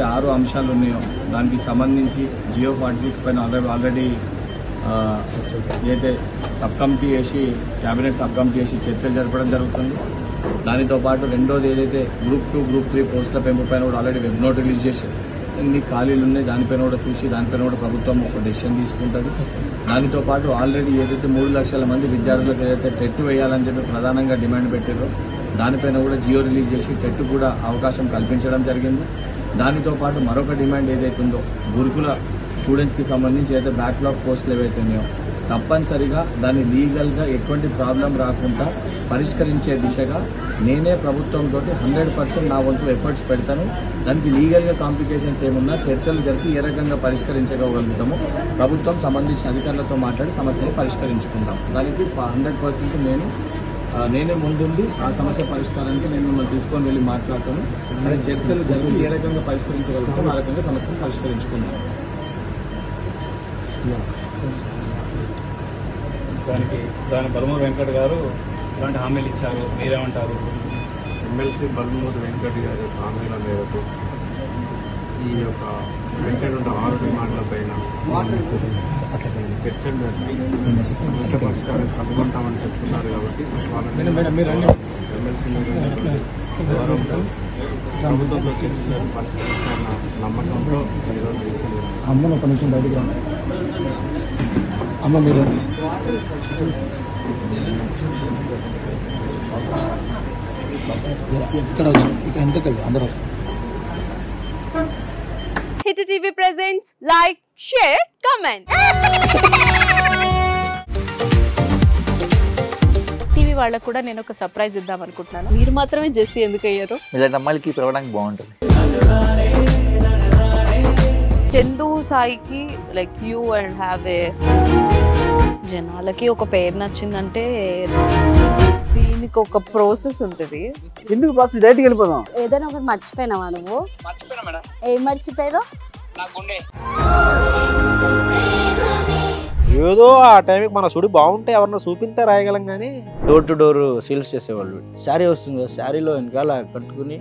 ఏదైతే 6 అంశాలు ఉన్నాయో దానికి సంబంధించి జియో 46 పైన ఆల్రెడీ ఏదైతే సబ్ కమిటీ వేసి క్యాబినెట్ సబ్ కమిటీ వేసి చర్చలు జరపడం జరుగుతుంది. దానితో పాటు రెండోది ఏదైతే గ్రూప్ 2 గ్రూప్ 3 పోస్టుల పెంపు పైన కూడా ఆల్రెడీ వెబ్ నోట్ రిలీజ్ చేసి ఎన్ని ఖాళీలు ఉన్నాయి దానిపైన కూడా చూసి దానిపైన కూడా ప్రభుత్వం ఒక డెసిషన్ తీసుకుంటుంది. దానితో పాటు ఆల్రెడీ ఏదైతే 3 లక్షల మంది విద్యార్థులకు ఏదైతే టెట్ వేయాలని చెప్పి ప్రధానంగా డిమాండ్ పెట్టారో దానిపైన కూడా జియో రిలీజ్ చేసి టెట్ కూడా అవకాశం కల్పించడం జరిగింది. దానితో పాటు మరొక డిమాండ్ ఏదైతే ఉందో గురుకుల స్టూడెంట్స్కి సంబంధించి ఏదైతే బ్యాక్లాగ్ పోస్టులు ఏవైతే ఉన్నాయో తప్పనిసరిగా దాన్ని లీగల్గా ఎటువంటి ప్రాబ్లం రాకుండా పరిష్కరించే దిశగా నేనే ప్రభుత్వంతో 100% నా వంతు ఎఫర్ట్స్ పెడతాను. దానికి లీగల్గా కాంప్లికేషన్స్ ఏమున్నా చర్చలు జరిపి ఏ రకంగా పరిష్కరించగలుగుతామో ప్రభుత్వం సంబంధించిన అధికారులతో మాట్లాడి సమస్యను పరిష్కరించుకుంటాం. దానికి 100% నేనే ముందుండి ఆ సమస్య పరిష్కారానికి నేను మిమ్మల్ని తీసుకొని వెళ్ళి మాట్లాడతాను. అదే చర్చలు జరిపి ఏ రకంగా పరిష్కరించగలుగుతాం ఆ రకంగా సమస్యను పరిష్కరించుకుంటాం. దాని బలమూరు వెంకట్ గారు ఇలాంటి హామీలు ఇచ్చారు, మీరేమంటారు? ఎమ్మెల్సీ బలమూరు వెంకట్ గారి హామీల మేరకు ఈ యొక్క వెంకట్ ఉన్న 6 డిమాండ్ల పైన చర్చలు జరిపి సమస్య పరిష్కారం కనుగొంటామని చెప్తున్నారు. కాబట్టి ఎమ్మెల్సీ గౌరవంతో ప్రభుత్వంతో చర్చలు పరిష్కరిస్తున్న నమ్మకంతో ఈరోజు అమ్మను ఒక నిమిషం బయటకు రా అమ్మ. మీరు ఇక్కడ ఇక్కడ ఎంతకెళ్ళి అందరూ hit TV presents like, share, comment. TV వాళ్ళకు కూడా నేను ఒక సర్ప్రైజ్ ఇద్దాం అనుకుంటున్నాను. మీరు మాత్రమే జెస్సీ ఎందుకు అయ్యారు? ఇలాంటి అమ్మాయిలకి పిలవడానికి బాగుంటుంది. చందు సాయికి like you and have a జనాలకి ఒక పేరు నచ్చిందంటే దీనికి ఒక ప్రాసెస్ ఉంటుంది. ఎందుకు ప్రాసెస్ డైరెక్ట్గా వెళ్ళిపోదాం. ఏదైనా ఒకటి మర్చిపోయినావా నువ్వు? మర్చిపోయినా మేడం. ఏం మర్చిపోయావు? నా గుండె. ఏదో ఆ టైంకి మన సుడి బాగుంటే ఎవరన్నా చూపిస్తే రాయగలం కానీ డోర్ టు డోర్ సేల్స్ చేసేవాళ్ళు. శారీ వస్తుంది, శారీలో వెనకాల కట్టుకుని